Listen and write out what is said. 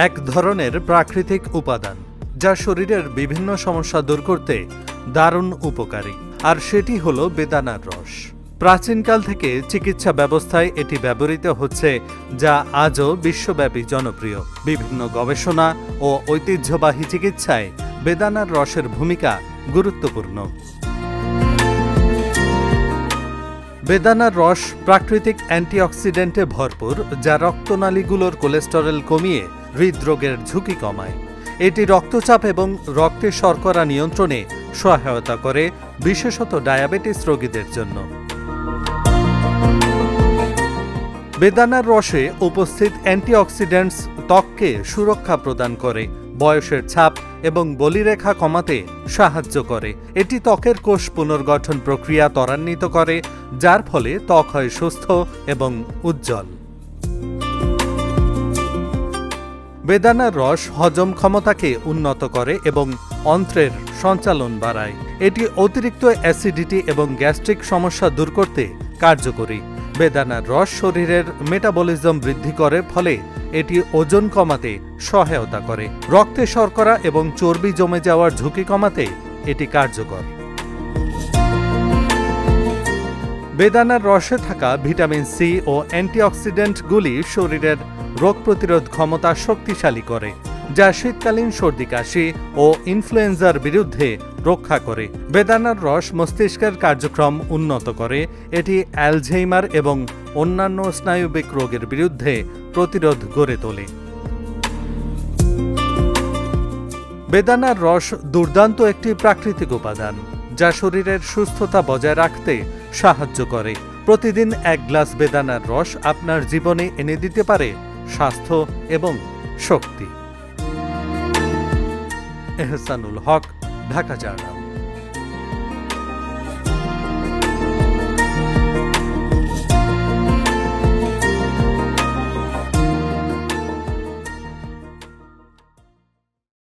এক ধরনের প্রাকৃতিক উপাদান যা শরীরের বিভিন্ন সমস্যা দূর করতে দারুণ উপকারী, আর সেটি হলো বেদানার রস। প্রাচীনকাল থেকে চিকিৎসা ব্যবস্থায় এটি ব্যবহৃত হচ্ছে, যা আজও বিশ্বব্যাপী জনপ্রিয়। বিভিন্ন গবেষণা ও ঐতিহ্যবাহী চিকিৎসায় বেদানার রসের ভূমিকা গুরুত্বপূর্ণ। বেদানার রস প্রাকৃতিক অ্যান্টিঅক্সিডেন্টে ভরপুর, যা রক্তনালীগুলোর কোলেস্টেরল কমিয়ে হৃদরোগের ঝুঁকি কমায়। এটি রক্তচাপ এবং রক্তে শর্করা নিয়ন্ত্রণে সহায়তা করে, বিশেষত ডায়াবেটিস রোগীদের জন্য। বেদানার রসে উপস্থিত অ্যান্টিঅক্সিডেন্টস ত্বককে সুরক্ষা প্রদান করে, বয়সের ছাপ এবং বলিরেখা কমাতে সাহায্য করে। এটি ত্বকের কোষ পুনর্গঠন প্রক্রিয়া ত্বরান্বিত করে, যার ফলে ত্বক হয় সুস্থ এবং উজ্জ্বল। বেদানার রস হজম ক্ষমতাকে উন্নত করে এবং অন্ত্রের সঞ্চালন বাড়ায়। এটি অতিরিক্ত অ্যাসিডিটি এবং গ্যাস্ট্রিক সমস্যা দূর করতে কার্যকরী। বেদানার রস শরীরের মেটাবলিজম বৃদ্ধি করে, ফলে এটি ওজন কমাতে সহায়তা করে। রক্তে শর্করা এবং চর্বি জমে যাওয়ার ঝুঁকি কমাতে এটি কার্যকর। বেদানার রসে থাকা ভিটামিন সি ও অ্যান্টিঅক্সিডেন্টগুলি শরীরের রোগ প্রতিরোধ ক্ষমতা শক্তিশালী করে, যা শীতকালীন সর্দি কাশি ও ইনফ্লুয়েঞ্জার বিরুদ্ধে রক্ষা করে। বেদানার রস মস্তিষ্কের কার্যক্রম উন্নত করে। এটি অ্যালঝেইমার এবং অন্যান্য স্নায়বিক রোগের বিরুদ্ধে প্রতিরোধ গড়ে তোলে। বেদানার রস দুর্দান্ত একটি প্রাকৃতিক উপাদান, যা শরীরের সুস্থতা বজায় রাখতে সাহায্য করে। প্রতিদিন এক গ্লাস বেদানার রস আপনার জীবনে এনে দিতে পারে স্বাস্থ্য এবং শক্তি। এহসানুল হক, ঢাকা জার্নাল।